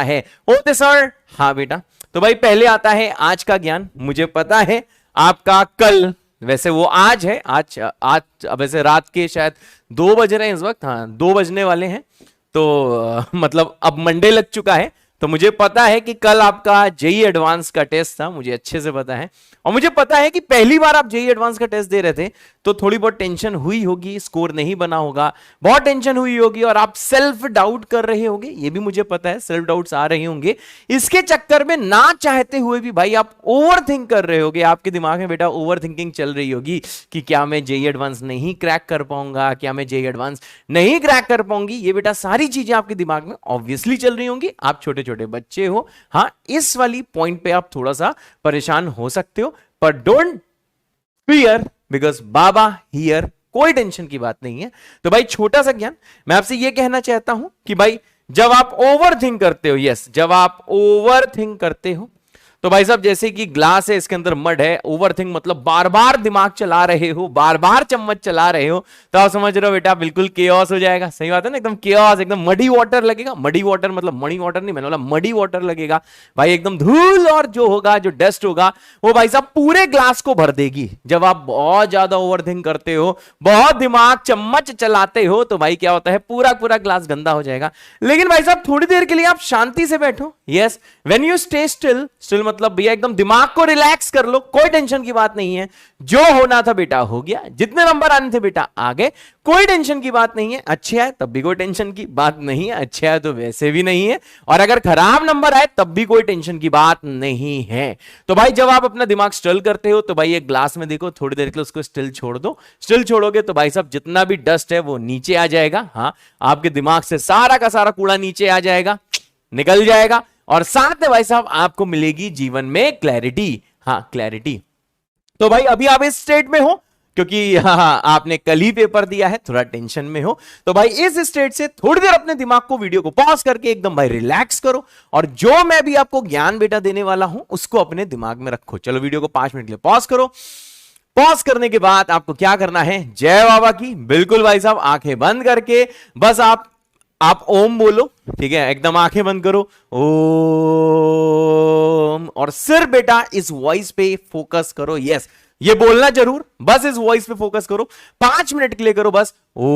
है। Okay sir, हाँ बेटा। तो भाई पहले आता है आज का ज्ञान। मुझे पता है आपका कल, वैसे वो आज है, आज वैसे रात के शायद 2 बज रहे हैं इस वक्त, हाँ 2 बजने वाले हैं, तो मतलब अब मंडे लग चुका है। तो मुझे पता है कि कल आपका जेई एडवांस का टेस्ट था, मुझे अच्छे से पता है। और मुझे पता है कि पहली बार आप जेई एडवांस का टेस्ट दे रहे थे तो थोड़ी बहुत टेंशन हुई होगी, स्कोर नहीं बना होगा, बहुत टेंशन हुई होगी और आप सेल्फ डाउट कर रहे होंगे, ये भी मुझे पता है, सेल्फ डाउट्स आ रहे होंगे। इसके चक्कर में ना चाहते हुए भी भाई आप ओवर थिंक कर रहे होगे, आपके दिमाग में बेटा ओवर थिंकिंग चल रही होगी कि क्या मैं जेई एडवांस नहीं क्रैक कर पाऊंगा, क्या मैं जेई एडवांस नहीं क्रैक कर पाऊंगी। ये बेटा सारी चीजें आपके दिमाग में ऑब्वियसली चल रही होंगी, आप छोटे छोटे बच्चे हो। हाँ, इस वाली पॉइंट पे आप थोड़ा सा परेशान हो सकते हो, पर don't fear because Baba here, कोई टेंशन की बात नहीं है। तो भाई छोटा सा ज्ञान मैं आपसे ये कहना चाहता हूं कि भाई जब आप ओवर थिंक करते हो, यस जब आप ओवर थिंक करते हो, तो भाई साहब जैसे कि ग्लास है, इसके अंदर मड है, ओवर थिंक मतलब बार बार दिमाग चला रहे हो, बार बार चम्मच चला रहे हो, तो आप समझ रहे हो बेटा बिल्कुल केओस हो जाएगा। सही बात है ना, एकदम केओस, एकदम मडी वाटर लगेगा। मडी वाटर मतलब मनी वाटर नहीं, मैंने बोला मडी वाटर लगेगा भाई, एकदम धूल और जो होगा, जो डस्ट होगा वो भाई साहब पूरे ग्लास को भर देगी। जब आप बहुत ज्यादा ओवर थिंक करते हो, बहुत दिमाग चम्मच चलाते हो, तो भाई क्या होता है, पूरा पूरा ग्लास गंदा हो जाएगा। लेकिन भाई साहब थोड़ी देर के लिए आप शांति से बैठो, yes when you stay still, still मतलब भैया एकदम दिमाग को रिलैक्स कर लो, कोई टेंशन की बात नहीं है, जो होना था बेटा हो गया, जितने नंबर आने थे बेटा आ गए, कोई टेंशन की बात नहीं है। अच्छे आए तब भी कोई टेंशन की बात नहीं है, अच्छे आए तो वैसे भी नहीं है, और अगर खराब नंबर आए तब भी कोई टेंशन की बात नहीं है। तो भाई जब आप अपना दिमाग स्टिल करते हो तो भाई एक ग्लास में देखो, थोड़ी देर के लिए उसको स्टिल छोड़ दो। स्टिल छोड़ोगे तो भाई साहब जितना भी डस्ट है वो नीचे आ जाएगा। हाँ, आपके दिमाग से सारा का सारा कूड़ा नीचे आ जाएगा, निकल जाएगा, और साथ में भाई साहब आपको मिलेगी जीवन में क्लैरिटी। हाँ क्लैरिटी। तो भाई अभी आप इस स्टेट में हो क्योंकि हाँ आपने कल ही पेपर दिया है, थोड़ा टेंशन में हो, तो भाई इस स्टेट से थोड़ी देर अपने दिमाग को, वीडियो को पॉज करके एकदम भाई रिलैक्स करो, और जो मैं भी आपको ज्ञान बेटा देने वाला हूं उसको अपने दिमाग में रखो। चलो वीडियो को 5 मिनट के लिए पॉज करो। पॉज करने के बाद आपको क्या करना है, जय बाबा की, बिल्कुल भाई साहब आंखें बंद करके बस आप ओम बोलो, ठीक है, एकदम आंखें बंद करो, ओम, और सिर्फ बेटा इस वॉइस पे फोकस करो। यस ये बोलना जरूर, बस इस वॉइस पे फोकस करो, 5 मिनट के लिए करो बस ओम।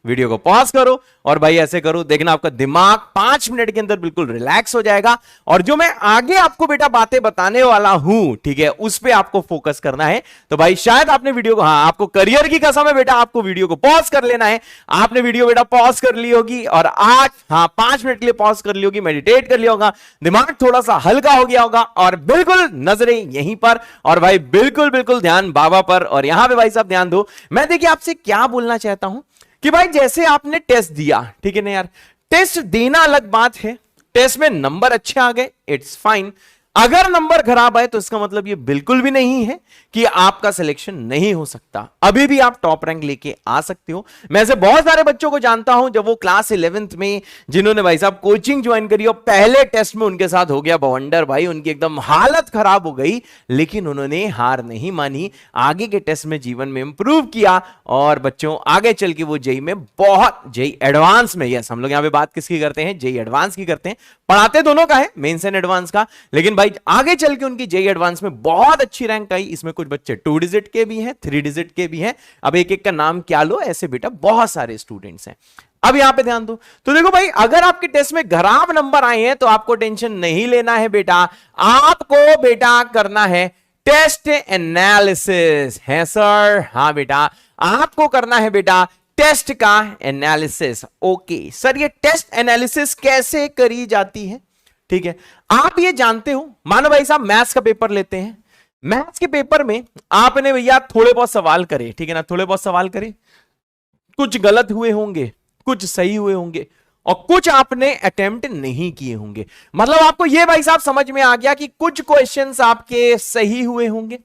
वीडियो को पॉज करो और भाई ऐसे करो, देखना आपका दिमाग 5 मिनट के अंदर बिल्कुल रिलैक्स हो जाएगा। और जो मैं आगे आपको बेटा बातें बताने वाला हूं, ठीक है, उस पे आपको फोकस करना है। तो भाई शायद आपने वीडियो को, हाँ आपको करियर की कसम है बेटा, आपको वीडियो को पॉज कर लेना है। आपने वीडियो बेटा पॉज कर ली होगी और आज हाँ 5 मिनट के लिए पॉज कर ली होगी, मेडिटेट कर लिया होगा, दिमाग थोड़ा सा हल्का हो गया होगा, और बिल्कुल नजरें यहीं पर, और भाई बिल्कुल बिल्कुल ध्यान बाबा पर। और यहां पे भाई साहब ध्यान दो, मैं देखिए आपसे क्या बोलना चाहता हूं कि भाई जैसे आपने टेस्ट दिया, ठीक है ना यार, टेस्ट देना अलग बात है, टेस्ट में नंबर अच्छे आ गए, इट्स फाइन। अगर नंबर खराब आए तो इसका मतलब ये बिल्कुल भी नहीं है कि आपका सिलेक्शन नहीं हो सकता, अभी भी आप टॉप रैंक लेके आ सकते हो। मैं ऐसे बहुत सारे बच्चों को जानता हूं जब वो क्लास 11th में, जिन्होंने भाई साहब कोचिंग ज्वाइन करी और पहले टेस्ट में उनके साथ हो गया बवंडर, भाई उनकी एकदम हालत खराब हो गई, लेकिन उन्होंने हार नहीं मानी, आगे के टेस्ट में जीवन में इंप्रूव किया, और बच्चों आगे चल के वो जेई में बहुत, जेई एडवांस में, यस हम लोग यहां पे बात किसकी करते हैं, जेई एडवांस की करते हैं, पढ़ाते दोनों का है, मेंस एंड एडवांस का, लेकिन भाई आगे चल के उनकी जेई एडवांस में बहुत अच्छी रैंक आई। इसमें कुछ बच्चे 2 डिजिट के भी हैं, 3 डिजिट के भी हैं, अब एक एक का नाम क्या लो, ऐसे बेटा बहुत सारे स्टूडेंट्स हैं। अब यहां पे ध्यान दो, तो देखो भाई अगर आपके टेस्ट में खराब नंबर आए हैं तो आपको टेंशन नहीं लेना है बेटा, आपको बेटा करना है टेस्ट एनालिसिस। है सर, हाँ बेटा आपको करना है बेटा टेस्ट का एनालिसिस। ओके सर, ये टेस्ट एनालिसिस कैसे करी जाती है, ठीक है, आप ये जानते हो, मानो भाई साहब मैथ्स का पेपर लेते हैं, मैथ्स के पेपर में आपने भैया थोड़े बहुत सवाल करे, ठीक है ना, थोड़े बहुत सवाल करे, कुछ गलत हुए होंगे, कुछ सही हुए होंगे, और कुछ आपने अटेम्प्ट नहीं किए होंगे। मतलब आपको ये भाई साहब समझ में आ गया कि कुछ क्वेश्चंस आपके सही हुए होंगे,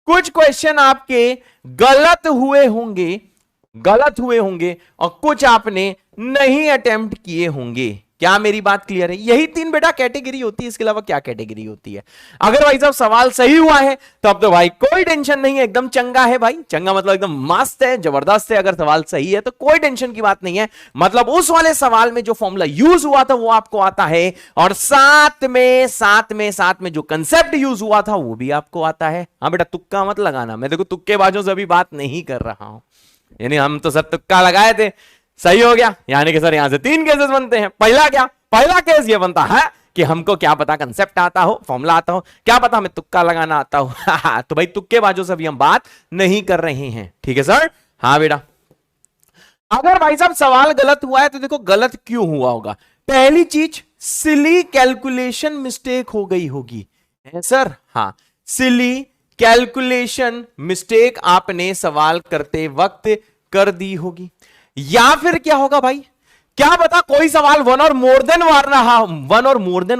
कुछ क्वेश्चन आपके गलत हुए होंगे, और कुछ आपने नहीं अटेम्प्ट किए होंगे। क्या मेरी बात क्लियर है? यही तीन बेटा कैटेगरी होती है, इसके अलावा क्या कैटेगरी होती है? अगर भाई साहब सवाल सही हुआ है तो अब तो भाई कोई टेंशन नहीं है, एकदम चंगा है भाई, चंगा मतलब एकदम मस्त है, जबरदस्त है। अगर सवाल सही है तो कोई टेंशन की बात नहीं है, मतलब उस वाले सवाल में जो फॉर्मूला यूज हुआ था वो आपको आता है, और साथ में जो कंसेप्ट यूज हुआ था वो भी आपको आता है। हाँ बेटा, तुक्का मत लगाना, मैं देखो तुक्केबाजों से अभी बात नहीं कर रहा हूं, यानी हम तो सर तुक्का लगाए थे, सही हो गया, यानी कि सर यहां से तीन केसेस बनते हैं। पहला केस ये बनता है कि हमको क्या पता कंसेप्ट आता हो, फॉर्मूला आता हो, क्या पता हमें तुक्का लगाना आता हो। तो भाई तुक्केबाजों से भी हम बात नहीं कर रहे हैं, ठीक है सर? हाँ बेटा, अगर भाई साहब सवाल गलत हुआ है तो देखो गलत क्यों हुआ होगा। पहली चीज, सिली कैलकुलेशन मिस्टेक हो गई होगी, है सर? हाँ, सिली कैलकुलेशन मिस्टेक आपने सवाल करते वक्त कर दी होगी, या फिर क्या होगा भाई, क्या पता कोई सवाल वन और मोर देन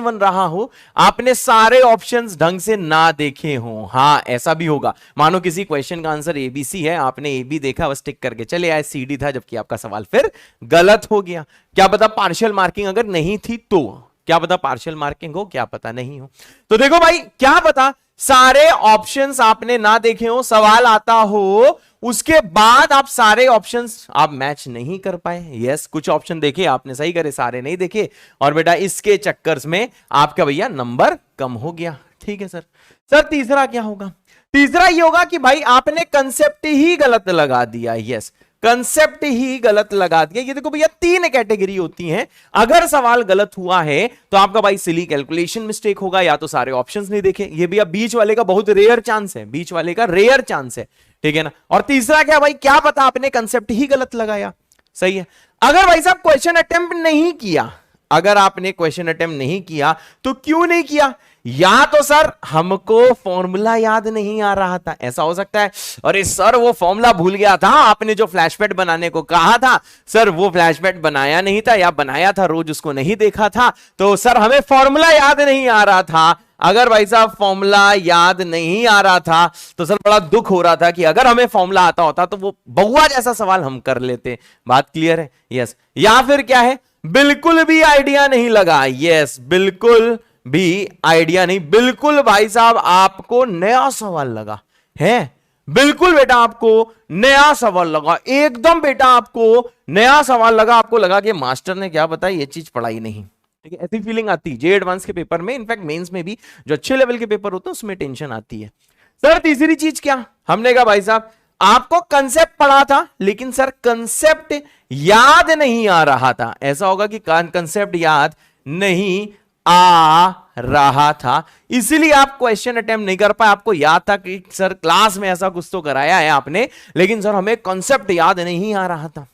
वन रहा हो, आपने सारे ऑप्शंस ढंग से ना देखे हो। हाँ, ऐसा भी होगा, मानो किसी क्वेश्चन का आंसर एबीसी है, आपने एबी देखा, बस टिक करके चले आए, सीडी था, जबकि आपका सवाल फिर गलत हो गया। क्या पता पार्शियल मार्किंग अगर नहीं थी तो, क्या पता पार्शियल मार्किंग हो, क्या पता नहीं हो। तो देखो भाई, क्या पता सारे ऑप्शंस आपने ना देखे हो, सवाल आता हो, उसके बाद आप सारे ऑप्शंस आप मैच नहीं कर पाए। यस, कुछ ऑप्शन देखे आपने, सही करे, सारे नहीं देखे, और बेटा इसके चक्कर में आपका भैया नंबर कम हो गया। ठीक है सर। सर तीसरा क्या होगा? तीसरा ये होगा कि भाई आपने कंसेप्ट ही गलत लगा दिया। यस, कंसेप्ट ही गलत लगा दिया। ये देखो भैया, तीन कैटेगरी होती हैं। अगर सवाल गलत हुआ है तो आपका भाई सिली कैलकुलेशन मिस्टेक होगा, या तो सारे ऑप्शंस नहीं देखे, ये भैया बीच वाले का बहुत रेयर चांस है, बीच वाले का रेयर चांस है, ठीक है ना। और तीसरा क्या भाई, क्या पता आपने कंसेप्ट ही गलत लगाया। सही है। अगर भाई साहब क्वेश्चन अटेम्प्ट नहीं किया, अगर आपने क्वेश्चन अटेम्प्ट नहीं किया तो क्यों नहीं किया? या तो सर हमको फॉर्मूला याद नहीं आ रहा था, ऐसा हो सकता है। अरे सर वो फॉर्मूला भूल गया था, आपने जो फ्लैशपैड बनाने को कहा था सर वो फ्लैशपैड बनाया नहीं था, या बनाया था रोज उसको नहीं देखा था, तो सर हमें फॉर्मूला याद नहीं आ रहा था। अगर भाई साहब फॉर्मूला याद नहीं आ रहा था तो सर बड़ा दुख हो रहा था कि अगर हमें फॉर्मूला आता होता तो वो बहुआ जैसा सवाल हम कर लेते। बात क्लियर है? यस। या फिर क्या है, बिल्कुल भी आइडिया नहीं लगा। यस, बिल्कुल भी आइडिया नहीं, बिल्कुल भाई साहब आपको नया सवाल लगा है, बिल्कुल बेटा आपको नया सवाल लगा, एकदम बेटा आपको नया सवाल लगा, आपको लगा कि मास्टर ने क्या बताया, ये चीज पढ़ाई नहीं। ठीक है, ऐसी फीलिंग आती है जे एडवांस के पेपर में, इनफैक्ट मेंस में भी जो अच्छे लेवल के पेपर होते हैं उसमें टेंशन आती है। सर तीसरी चीज क्या, हमने कहा भाई साहब आपको कंसेप्ट पढ़ा था लेकिन सर कंसेप्ट याद नहीं आ रहा था। ऐसा होगा कि कंसेप्ट याद नहीं आ रहा था, इसलिए आप क्वेश्चन अटेम्प्ट नहीं कर पाए। आपको याद था कि सर क्लास में ऐसा कुछ तो कराया है आपने, लेकिन सर हमें कॉन्सेप्ट याद नहीं आ रहा था।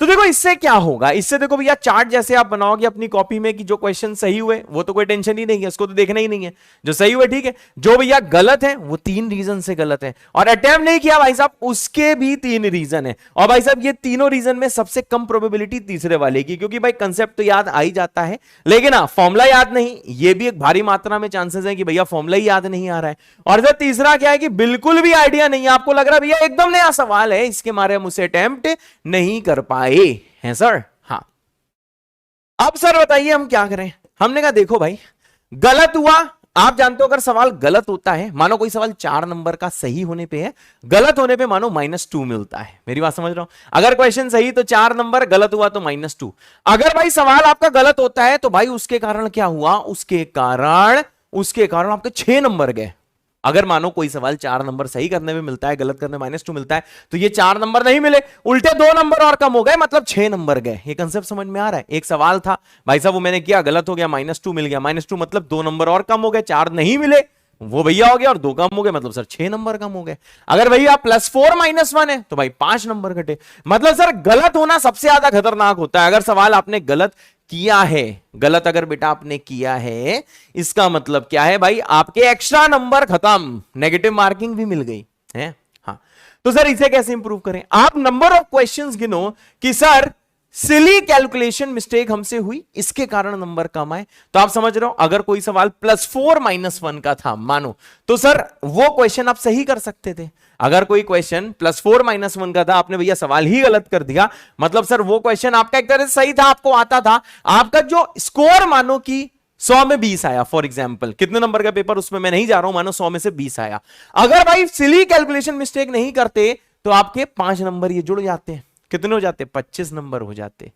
तो देखो इससे क्या होगा, इससे देखो भैया चार्ट जैसे आप बनाओगे अपनी कॉपी में कि जो क्वेश्चन सही हुए वो तो कोई टेंशन ही नहीं है, इसको तो देखना ही नहीं है। जो सही हुए ठीक है, जो भैया गलत है वो तीन रीजन से गलत है, और अटेम्प्ट नहीं किया भाई साहब उसके भी तीन रीजन है। और भाई साहब ये तीनों रीजन में सबसे कम प्रोबेबिलिटी तीसरे वाले की, क्योंकि भाई कंसेप्ट तो याद आ ही जाता है लेकिन हाँ फॉर्मूला याद नहीं, ये भी एक भारी मात्रा में चांसेस है कि भैया फॉर्मूला ही याद नहीं आ रहा है। और सर तीसरा क्या है कि बिल्कुल भी आइडिया नहीं है, आपको लग रहा है भैया एकदम नया सवाल है, इसके मारे हम उसे अटेम्प्ट नहीं कर पाए हैं सर। हाँ, अब सर बताइए हम क्या करें। हमने कहा देखो भाई गलत हुआ, आप जानते हो अगर सवाल गलत होता है, मानो कोई सवाल 4 नंबर का सही होने पे है, गलत होने पे मानो -2 मिलता है। मेरी बात समझ रहा हूं? अगर क्वेश्चन सही तो 4 नंबर, गलत हुआ तो -2। अगर भाई सवाल आपका गलत होता है तो भाई उसके कारण क्या हुआ, उसके कारण आपके 6 नंबर गए। अगर मानो कोई सवाल 4 नंबर सही करने में मिलता है, गलत करने में -2 मिलता है, तो ये 4 नंबर नहीं मिले, उल्टे 2 नंबर और कम हो गए, मतलब 6 नंबर गए। ये कंसेप्ट समझ में आ रहा है? एक सवाल था भाई साहब वो मैंने किया, गलत हो गया, -2 मिल गया, -2 मतलब 2 नंबर और कम हो गए, 4 नहीं मिले वो भैया हो गया, और 2 कम हो गए मतलब सर 6 नंबर कम हो गए। अगर भैया +4 -1 है तो भाई 5 नंबर घटे। मतलब सर गलत होना सबसे ज्यादा खतरनाक होता है। अगर सवाल आपने गलत किया है, गलत अगर बेटा आपने किया है, इसका मतलब क्या है भाई, आपके एक्स्ट्रा नंबर खत्म, नेगेटिव मार्किंग भी मिल गई है। हाँ, तो सर इसे कैसे इंप्रूव करें? आप नंबर ऑफ क्वेश्चंस गिनो कि सर सिली कैलकुलेशन मिस्टेक हमसे हुई, इसके कारण नंबर कम आए। तो आप समझ रहे हो, अगर कोई सवाल +4 -1 का था मानो, तो सर वो क्वेश्चन आप सही कर सकते थे। अगर कोई क्वेश्चन +4 -1 का था, आपने भैया सवाल ही गलत कर दिया, मतलब सर वो क्वेश्चन आपका एक तरह से सही था, आपको आता था, आपका जो स्कोर मानो कि 100 में 20 आया, फॉर एग्जाम्पल कितने नंबर का पेपर उसमें मैं नहीं जा रहा हूं, मानो 100 में से 20 आया। अगर भाई सिली कैलकुलेशन मिस्टेक नहीं करते तो आपके 5 नंबर ये जुड़ जाते हैं, कितने हो जाते? 25 नंबर हो जाते।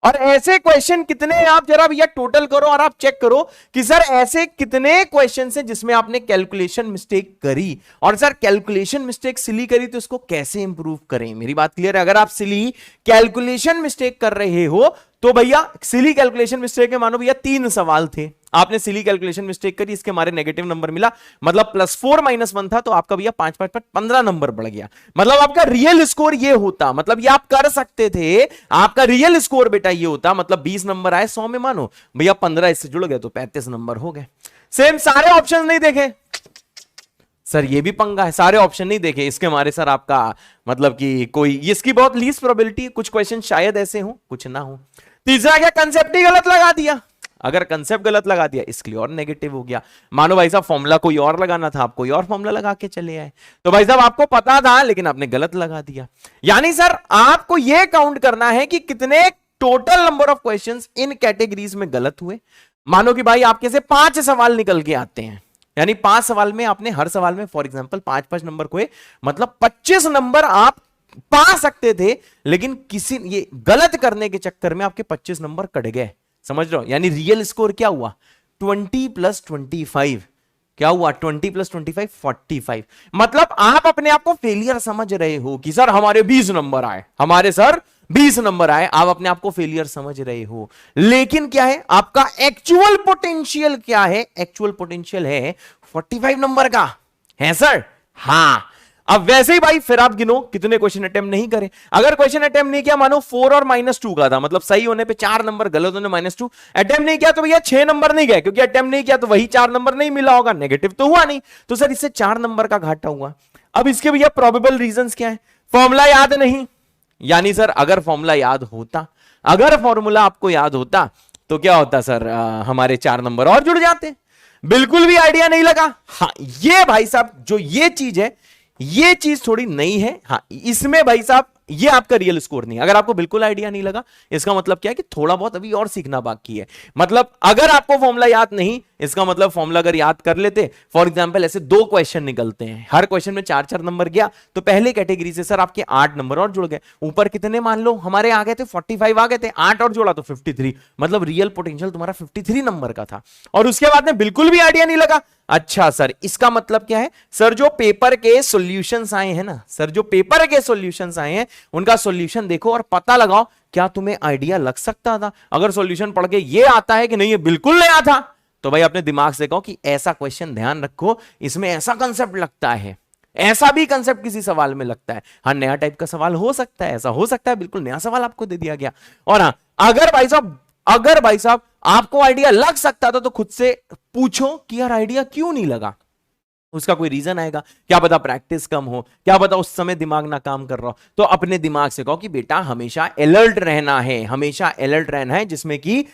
और ऐसे क्वेश्चन कितने हैं, आप जरा भैया टोटल करो और आप चेक करो कि सर ऐसे कितने क्वेश्चन हैं जिसमें आपने कैलकुलेशन मिस्टेक करी, और सर कैलकुलेशन मिस्टेक सिली करी तो इसको कैसे इंप्रूव करें। मेरी बात क्लियर है? अगर आप सिली कैलकुलेशन मिस्टेक कर रहे हो तो भैया सिली कैलकुलेशन मिस्टेक में मानो भैया 3 सवाल थे, आपने सिली कैलकुलेशन मिस्टेक करी, इसके हमारे नेगेटिव नंबर मिला, मतलब +4 -1 था, तो आपका भैया 5 5 5 15 नंबर बढ़ गया। मतलब आपका रियल स्कोर ये होता, मतलब ये आप कर सकते थे, आपका रियल स्कोर बेटा ये होता, मतलब 20 नंबर आए 100 में, मानो भैया 15 इससे जुड़ गए तो 35 नंबर हो गए। सेम सारे ऑप्शन नहीं देखे सर, ये भी पंगा है, सारे ऑप्शन नहीं देखे, इसके हमारे सर आपका मतलब कि कोई इसकी बहुत लीस्ट प्रोबेबिलिटी, कुछ क्वेश्चन शायद ऐसे हो कुछ ना हो। तीसरा क्या, कंसेप्ट ही गलत लगा दिया। अगर कंसेप्ट गलत लगा दिया इसके लिए और नेगेटिव हो गया। मानो भाई साहब फॉर्मूला कोई और लगाना था, आप कोई और फॉर्मूला लगा के चले आए, तो भाई साहब आपको पता था लेकिन आपने गलत लगा दिया। यानी सर आपको यह काउंट करना है कि कितने total number of questions in categories में गलत हुए। मानो कि भाई आपके से 5 सवाल निकल के आते हैं, यानी 5 सवाल में आपने हर सवाल में फॉर एग्जांपल 5-5 नंबर को, मतलब 25 नंबर आप पा सकते थे, लेकिन किसी ये गलत करने के चक्कर में आपके 25 नंबर कट गए। समझ रहे हो? यानी रियल स्कोर क्या हुआ? 20 + 25 क्या हुआ? 20 + 25 45। मतलब आप अपने आप को फेलियर समझ रहे हो कि सर हमारे 20 नंबर आए, हमारे सर 20 नंबर आए, आप अपने आप को फेलियर समझ रहे हो। लेकिन क्या है आपका एक्चुअल पोटेंशियल? क्या है एक्चुअल पोटेंशियल? है 45 नंबर का है सर। हां, अब वैसे ही भाई फिर आप गिनो कितने क्वेश्चन अटेम्प्ट नहीं करे। अगर क्वेश्चन अटेम्प्ट नहीं किया, मानो 4 और -2 का था, मतलब सही होने पे 4 नंबर, गलत होने -2, अटेम्प्ट नहीं किया तो भैया 6 नंबर नहीं गए, क्योंकि अटेम्प्ट नहीं किया तो वही 4 नंबर नहीं मिला होगा, नेगेटिव तो हुआ नहीं, तो सर इससे 4 नंबर का घाटा हुआ। अब इसके भैया प्रोबेबल रीजंस क्या है? फॉर्मूला याद नहीं, यानी सर अगर फॉर्मूला याद होता, अगर फॉर्मूला आपको याद होता तो क्या होता सर, हमारे 4 नंबर और जुड़ जाते। बिल्कुल भी आइडिया नहीं लगा। हाँ, ये भाई साहब जो ये चीज है, ये चीज थोड़ी नई है। हाँ, इसमें भाई साहब ये आपका रियल स्कोर नहीं है। अगर आपको बिल्कुल आइडिया नहीं लगा, इसका मतलब क्या है कि थोड़ा बहुत अभी और सीखना बाकी है। मतलब अगर आपको फॉर्मूला याद नहीं, इसका मतलब फॉर्मूला अगर याद कर लेते, फॉर एग्जांपल ऐसे 2 क्वेश्चन निकलते हैं, हर क्वेश्चन में 4-4 नंबर गया, तो पहले कैटेगरी से सर आपके 8 नंबर और जुड़ गए। ऊपर कितने मान लो हमारे आ गए थे? 45 आ गए थे, 8 और जोड़ा तो 53, मतलब रियल पोटेंशियल तुम्हारा 53 नंबर का था। और उसके बाद में बिल्कुल भी आइडिया नहीं लगा। अच्छा सर, इसका मतलब क्या है? सर जो पेपर के सॉल्यूशंस आए हैं ना, सर जो पेपर के सॉल्यूशंस आए हैं उनका सॉल्यूशन देखो और पता लगाओ क्या तुम्हें आइडिया लग सकता था। अगर सॉल्यूशन पढ़ के ये आता है कि नहीं ये बिल्कुल नया था, तो भाई अपने दिमाग से कहो कि ऐसा क्वेश्चन ध्यान रखो, इसमें ऐसा कंसेप्ट लगता है, ऐसा भी कंसेप्ट किसी सवाल में लगता है। हाँ, नया टाइप का सवाल हो सकता है, ऐसा हो सकता है, बिल्कुल नया सवाल आपको दे दिया गया। और हाँ, अगर भाई साहब आपको आइडिया लग सकता था तो खुद से पूछो कि यार आइडिया क्यों नहीं लगा। उसका कोई रीजन आएगा, क्या पता प्रैक्टिस कम हो, क्या पता उस समय दिमाग ना काम कर रहा हो। तो अपने दिमाग से कहो कि बेटा हमेशा अलर्ट रहना है, हमेशा अलर्ट रहना है, जिसमें कि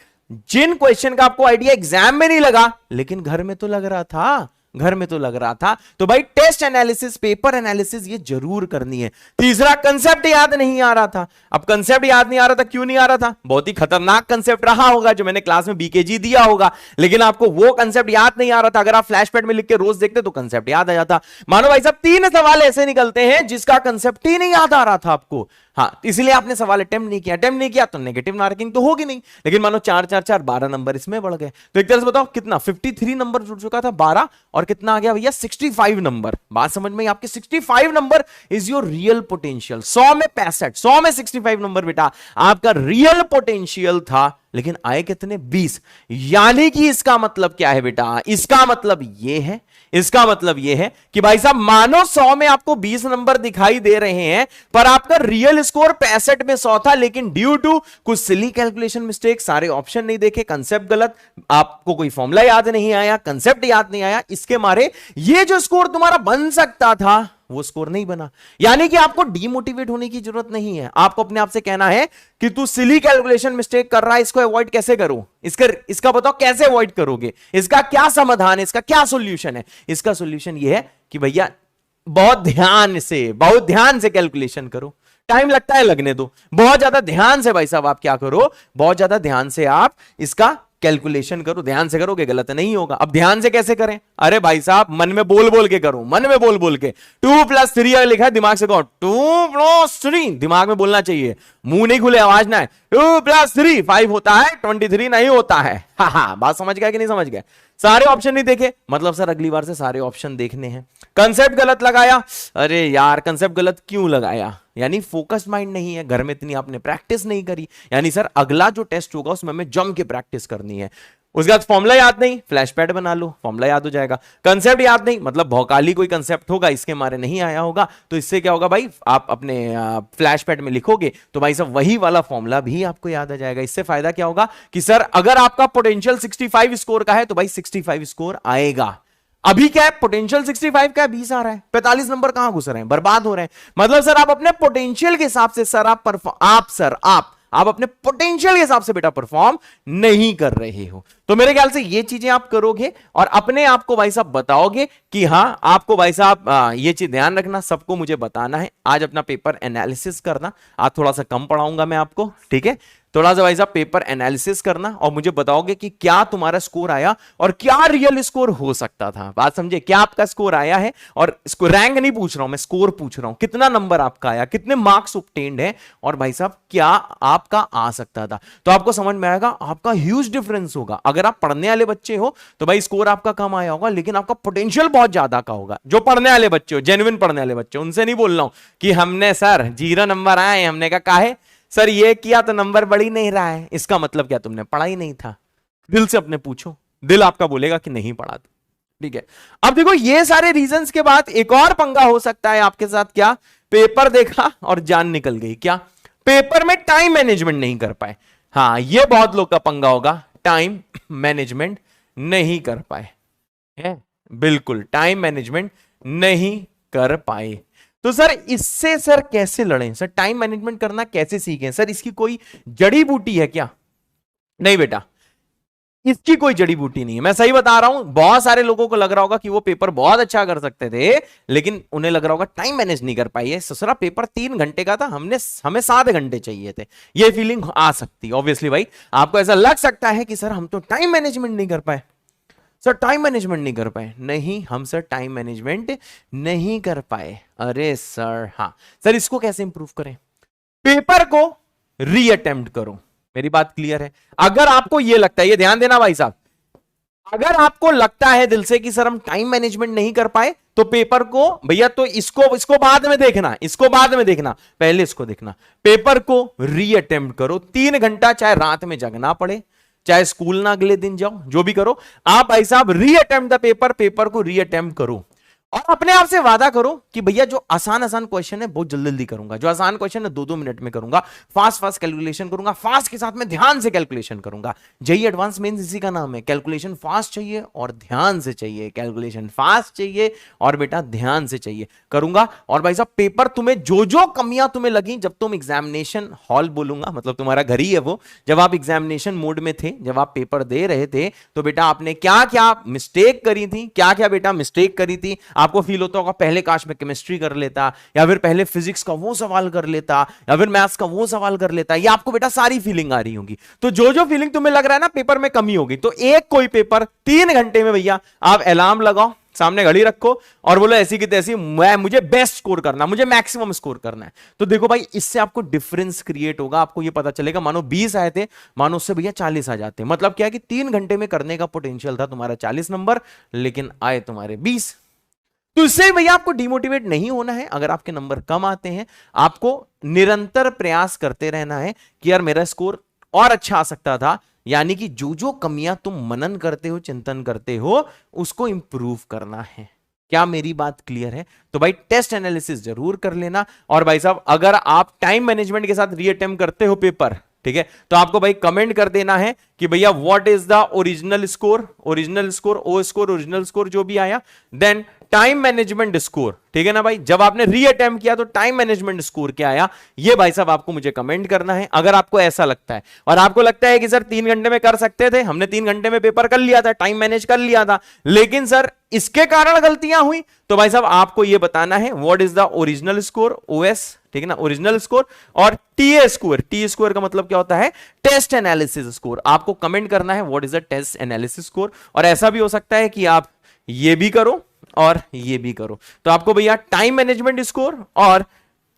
जिन क्वेश्चन का आपको आइडिया एग्जाम में नहीं लगा लेकिन घर में तो लग रहा था, घर में तो लग रहा था, तो भाई टेस्ट एनालिसिस, पेपर एनालिसिस ये जरूर करनी है। तीसरा, कंसेप्ट याद नहीं आ रहा था। अब कंसेप्ट याद नहीं आ रहा था, क्यों नहीं आ रहा था? बहुत ही खतरनाक कंसेप्ट रहा होगा जो मैंने क्लास में बीकेजी दिया होगा, लेकिन आपको वो कंसेप्ट याद नहीं आ रहा था। अगर आप फ्लैश पैड में लिख के रोज देखते तो कंसेप्ट याद आ जाता। मानो भाई साहब 3 सवाल ऐसे निकलते हैं जिसका कंसेप्ट ही नहीं याद आ रहा था आपको। हाँ, इसलिए आपने सवाल अटेम्प्ट नहीं किया तो नेगेटिव मार्किंग तो होगी नहीं। लेकिन मानो 4-4-4 12 नंबर इसमें बढ़ गए, तो एक तरह से बताओ कितना 53 नंबर जुड़ चुका था, 12 और कितना आ गया भैया 65 नंबर। बात समझ में? आपके 65 number is your real potential. 100 में 65, 100 में 65 नंबर बेटा आपका रियल पोटेंशियल था, लेकिन आए कितने? 20। यानी कि इसका मतलब क्या है बेटा? इसका मतलब यह है कि भाई साहब मानो 100 में आपको 20 नंबर दिखाई दे रहे हैं, पर आपका रियल स्कोर 65 में 100 था, लेकिन ड्यू टू कुछ सिली कैलकुलेशन मिस्टेक, सारे ऑप्शन नहीं देखे, कंसेप्ट गलत, आपको कोई फॉर्मूला याद नहीं आया, कंसेप्ट याद नहीं आया, इसके मारे ये जो स्कोर तुम्हारा बन सकता था वो स्कोर नहीं बना। यानी कि आपको डीमोटिवेट होने की जरूरत नहीं है। आपको अपने आप से कहना है कि तू सिली कैलकुलेशन मिस्टेक कर रहा है, इसको अवॉइड कैसे करूं, इसका बताओ कैसे अवॉइड करोगे, इसका क्या समाधान है, इसका क्या सॉल्यूशन है। इसका सॉल्यूशन ये है कि भैया बहुत ध्यान से कैलकुलेशन करो। टाइम लगता है, लगने दो। बहुत ज्यादा ध्यान से भाई साहब आप क्या करो, बहुत ज्यादा ध्यान से आप इसका कैलकुलेशन करो। ध्यान से करोगे गलत नहीं होगा। अब ध्यान से कैसे करें? अरे भाई साहब मन में बोल बोल के करो, मन में बोल बोल के। 2+3 लिखा है, दिमाग से कहो 2+3, दिमाग में बोलना चाहिए, मुंह नहीं खुले, आवाज ना है। 2+3 5 होता है, 23 नहीं होता है। हाँ, बात समझ गया कि नहीं समझ गया? सारे ऑप्शन नहीं देखे, मतलब सर अगली बार से सारे ऑप्शन देखने हैं। कंसेप्ट गलत लगाया, अरे यार कंसेप्ट गलत क्यों लगाया? यानी फोकस्ड माइंड नहीं है, घर में इतनी आपने प्रैक्टिस नहीं करी। यानी सर अगला जो टेस्ट होगा उसमें हमें जम के प्रैक्टिस करनी है। उसके बाद फॉर्मूला याद नहीं, फ्लैश पैड बना लो, फॉर्मूला याद हो जाएगा। कंसेप्ट याद नहीं, मतलब भौकाली कोई कंसेप्ट होगा, इसके मारे नहीं आया होगा, तो इससे क्या होगा भाई, आप अपने फ्लैश पैड में लिखोगे तो भाई साहब वही वाला फॉर्मूला भी आपको याद आ जाएगा। इससे फायदा क्या होगा कि सर अगर आपका पोटेंशियल 65 स्कोर का है तो भाई 65 स्कोर आएगा। अभी क्या है, पोटेंशियल 65 का 20 आ रहा है, 45 नंबर कहां घुस रहे हैं, बर्बाद हो रहे हैं। मतलब सर आप अपने पोटेंशियल के हिसाब से सर आप अपने पोटेंशियल के हिसाब से बेटा परफॉर्म नहीं कर रहे हो। तो मेरे ख्याल से ये चीजें आप करोगे और अपने आप को भाई साहब बताओगे कि हां आपको भाई साहब ये चीज ध्यान रखना, सबको मुझे बताना है। आज अपना पेपर एनालिसिस करना, आज थोड़ा सा कम पढ़ाऊंगा मैं आपको, ठीक है। थोड़ा सा भाई साहब पेपर एनालिसिस करना और मुझे बताओगे कि क्या तुम्हारा स्कोर आया और क्या रियल स्कोर हो सकता था। बात समझे, क्या आपका स्कोर आया है, और इसको रैंक नहीं पूछ रहा हूं मैं, स्कोर पूछ रहा हूं, कितना नंबर आपका आया, कितने मार्क्स ऑब्टेन्ड है, और भाई साहब क्या आपका आ सकता था। तो आपको समझ में आएगा, आपका ह्यूज डिफरेंस होगा। अगर आप पढ़ने वाले बच्चे हो तो भाई स्कोर आपका कम आया होगा, लेकिन आपका पोटेंशियल बहुत ज्यादा का होगा। जो पढ़ने वाले बच्चे हो, जेन्युइन पढ़ने वाले बच्चे, उनसे नहीं बोल रहा हूं कि हमने सर 0 नंबर आए, हमने कहा काहे सर ये किया तो नंबर बढ़ ही नहीं रहा है, इसका मतलब क्या तुमने पढ़ा ही नहीं था। दिल से अपने पूछो, दिल आपका बोलेगा कि नहीं पढ़ा था, ठीक है। अब देखो ये सारे रीजंस के बाद एक और पंगा हो सकता है आपके साथ, क्या? पेपर देखा और जान निकल गई। क्या? पेपर में टाइम मैनेजमेंट नहीं कर पाए। हाँ, ये बहुत लोग का पंगा होगा, टाइम मैनेजमेंट नहीं कर पाए है, बिल्कुल टाइम मैनेजमेंट नहीं कर पाए। तो सर इससे सर कैसे लड़ें, सर टाइम मैनेजमेंट करना कैसे सीखें, सर इसकी कोई जड़ी बूटी है क्या? नहीं बेटा, इसकी कोई जड़ी बूटी नहीं है। मैं सही बता रहा हूं, बहुत सारे लोगों को लग रहा होगा कि वो पेपर बहुत अच्छा कर सकते थे, लेकिन उन्हें लग रहा होगा टाइम मैनेज नहीं कर पाई है। ससुरा पेपर 3 घंटे का था, हमें 7 घंटे चाहिए थे। ये फीलिंग आ सकती है ऑब्वियसली भाई, आपको ऐसा लग सकता है कि सर हम तो टाइम मैनेजमेंट नहीं कर पाए, सर टाइम मैनेजमेंट नहीं कर पाए। नहीं, हम सर टाइम मैनेजमेंट नहीं कर पाए। अरे सर हाँ, सर इसको कैसे इंप्रूव करें? पेपर को रीअटेम्प्ट करो। मेरी बात क्लियर है? अगर आपको यह लगता है, ये ध्यान देना भाई साहब, अगर आपको लगता है दिल से कि सर हम टाइम मैनेजमेंट नहीं कर पाए, तो पेपर को भैया, तो इसको बाद में देखना, इसको बाद में देखना, पहले इसको देखना। पेपर को रीअटेम्प्ट करो, 3 घंटा, चाहे रात में जगना पड़े, चाहे स्कूल ना अगले दिन जाओ, जो भी करो आप भाई साहब रीअटेम्प्ट द पेपर को रीअटेम्प्ट करो। और अपने आप से वादा करो कि भैया जो आसान क्वेश्चन है बहुत जल्दी जल्दी करूंगा, जो आसान क्वेश्चन है 2-2 मिनट में करूंगा, फास्ट कैलकुलेशन करूंगा, फास्ट के साथ में ध्यान से कैलकुलेशन करूंगा। जेईई एडवांस मेंस इसी का नाम है, कैलकुलेशन फास्ट चाहिए और ध्यान से चाहिए, कैलकुलेशन फास्ट चाहिए और बेटा ध्यान से चाहिए, करूंगा। और भाई साहब पेपर तुम्हें जो कमियां तुम्हें लगी जब तुम एग्जामिनेशन हॉल, बोलूंगा मतलब तुम्हारा घर ही है वो, जब आप एग्जामिनेशन मोड में थे, जब आप पेपर दे रहे थे, तो बेटा आपने क्या क्या मिस्टेक करी थी, क्या क्या बेटा मिस्टेक करी थी। आपको फील होता होगा पहले काश में केमिस्ट्री कर लेता, या फिर पहले फिजिक्स का वो सवाल कर लेता, या फिर मैथ्स का वो सवाल कर लेता, ये आपको बेटा सारी फीलिंग आ रही होगी। तो जो फीलिंग तुम्हें लग रहा है ना पेपर में कमी होगी, तो एक कोई पेपर 3 घंटे में भैया आप अलार्म लगाओ, सामने घड़ी रखो और बोलो ऐसी की तैसी मुझे बेस्ट स्कोर करना, मुझे मैक्सिमम स्कोर करना है। तो देखो भाई इससे आपको डिफरेंस क्रिएट होगा, आपको ये पता चलेगा मानो 20 आए थे, मानो उससे भैया 40 आ जाते। मतलब क्या है कि 3 घंटे में करने का पोटेंशियल था तुम्हारा 40 नंबर, लेकिन आए तुम्हारे 20। तो इससे भैया आपको डिमोटिवेट नहीं होना है। अगर आपके नंबर कम आते हैं, आपको निरंतर प्रयास करते रहना है कि यार मेरा स्कोर और अच्छा आ सकता था, यानी कि जो कमियां तुम मनन करते हो, चिंतन करते हो, उसको इंप्रूव करना है। क्या मेरी बात क्लियर है? तो भाई टेस्ट एनालिसिस जरूर कर लेना। और भाई साहब अगर आप टाइम मैनेजमेंट के साथ रीअटेम्प्ट करते हो पेपर, ठीक है, तो आपको भाई कमेंट कर देना है कि भैया what is the original score, O score, original score जो भी आया, देन टाइम मैनेजमेंट स्कोर, ठीक है ना भाई, जब आपने रीअटेम्प्ट किया तो टाइम मैनेजमेंट स्कोर क्या आया, ये भाई साहब आपको मुझे कमेंट करना है। अगर आपको ऐसा लगता है और आपको लगता है कि सर 3 घंटे में कर सकते थे, हमने 3 घंटे में पेपर कर लिया था, टाइम मैनेज कर लिया था, लेकिन सर इसके कारण गलतियां हुई, तो भाई साहब आपको यह बताना है what is the original score, OS, ठीक है ना, ओरिजिनल स्कोर, और टीए स्कोर, टी स्कोर का मतलब क्या होता है, टेस्ट एनालिसिस स्कोर। आपको कमेंट करना है what is the test analysis score. और ऐसा भी हो सकता है कि आप ये भी करो और ये भी करो, तो आपको भैया टाइम मैनेजमेंट स्कोर और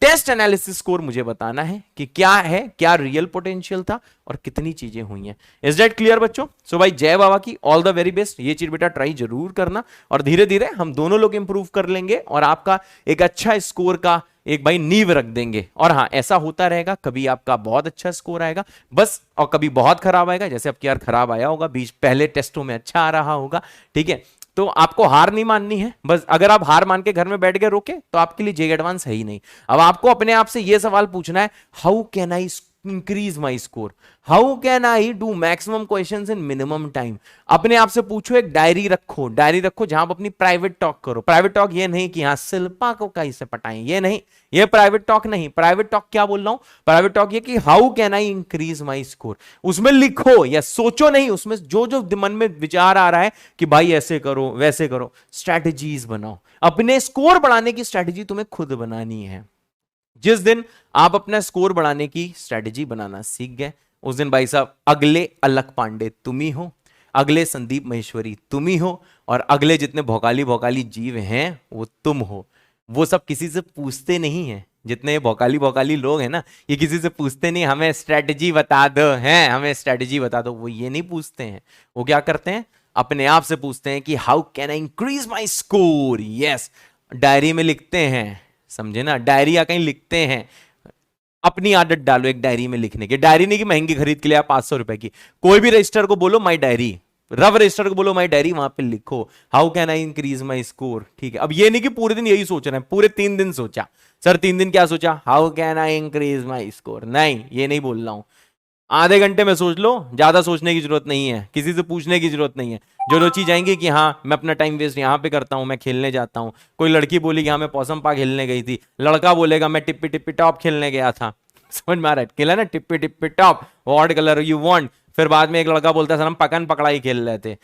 टेस्ट एनालिसिस स्कोर मुझे बताना है कि क्या है, क्या रियल पोटेंशियल था और कितनी चीजें हुई हैं। इज दैट क्लियर बच्चों? सो भाई जय बाबा की ऑल द वेरी बेस्ट। ये चीज बेटा ट्राई जरूर करना और धीरे धीरे हम दोनों लोग इंप्रूव कर लेंगे और आपका एक अच्छा स्कोर का एक भाई नींव रख देंगे। और हाँ, ऐसा होता रहेगा, कभी आपका बहुत अच्छा स्कोर आएगा बस, और कभी बहुत खराब आएगा, जैसे अब यार खराब आया होगा, बीच पहले टेस्टों में अच्छा आ रहा होगा, ठीक है। तो आपको हार नहीं माननी है बस। अगर आप हार मान के घर में बैठ के रोके तो आपके लिए जे एडवांस है ही नहीं। अब आपको अपने आप से यह सवाल पूछना है, how can I increase my score, how can I do maximum questions in minimum time. अपने आप से पूछो, एक डायरी रखो, डायरी रखो जहां आप अपनी प्राइवेट टॉक करो। प्राइवेट टॉक ये नहीं कि हाँ शिल्पा को कैसे पटाएं, ये नहीं, ये प्राइवेट टॉक नहीं। प्राइवेट टॉक क्या बोल रहा हूं, प्राइवेट टॉक ये कि how can I increase my score. उसमें लिखो या सोचो नहीं, उसमें जो जो मन में विचार आ रहा है कि भाई ऐसे करो वैसे करो, स्ट्रैटेजीज बनाओ। अपने स्कोर बढ़ाने की स्ट्रैटेजी तुम्हें खुद बनानी है। जिस दिन आप अपना स्कोर बढ़ाने की स्ट्रैटेजी बनाना सीख गए, उस दिन भाई साहब अगले अलक पांडे तुम ही हो, अगले संदीप महेश्वरी तुम ही हो, और अगले जितने भौकाली भौकाली जीव हैं वो तुम हो। वो सब किसी से पूछते नहीं है, जितने भौकाली भौकाली लोग हैं ना, ये किसी से पूछते नहीं हमें स्ट्रैटेजी बता दो, हैं हमें स्ट्रैटेजी बता दो, वो ये नहीं पूछते हैं। वो क्या करते हैं, अपने आप से पूछते हैं कि how can I increase my score. Yes, diary में लिखते हैं, समझे ना, डायरी या कहीं लिखते हैं। अपनी आदत डालो एक डायरी में लिखने की, डायरी नहीं कि महंगी खरीद के लिए आप 500 रुपए की, कोई भी रजिस्टर को बोलो माई डायरी, रव रजिस्टर को बोलो माई डायरी, वहां पे लिखो how can I increase my score, ठीक है। अब ये नहीं कि पूरे दिन यही सोच रहे हैं, पूरे 3 दिन सोचा, सर 3 दिन क्या सोचा, how can I increase my score, नहीं ये नहीं बोल रहा हूं। आधे घंटे में सोच लो, ज्यादा सोचने की जरूरत नहीं है, किसी से पूछने की जरूरत नहीं है। जो रुचि जाएंगे कि हाँ मैं अपना टाइम वेस्ट यहाँ पे करता हूँ, मैं खेलने जाता हूँ। कोई लड़की बोली कि हाँ मैं पौसम पा खेलने गई थी, लड़का बोलेगा मैं टिप्पी टिप्पी टॉप खेलने गया था। समझ में आ रहा है, खेला ना tippy tippy top, what colour you want. फिर बाद में एक लड़का बोलता है सर हम पकड़ पकड़ाई खेल रहे थे,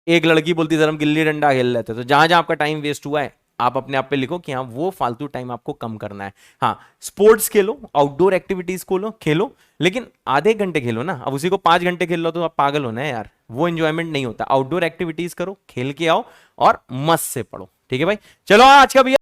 एक लड़की बोलती सर हम गिल्ली डंडा खेल रहे थे। तो जहां जहां आपका टाइम वेस्ट हुआ है आप अपने आप पे लिखो कि हाँ वो फालतू टाइम आपको कम करना है। हाँ, स्पोर्ट्स खेलो, आउटडोर एक्टिविटीज खेलो, लेकिन आधे घंटे खेलो ना। अब उसी को 5 घंटे खेल लो तो आप पागल हो ना यार, वो एंजॉयमेंट नहीं होता। आउटडोर एक्टिविटीज करो, खेल के आओ और मस्त से पढ़ो, ठीक है भाई। चलो आज का भैया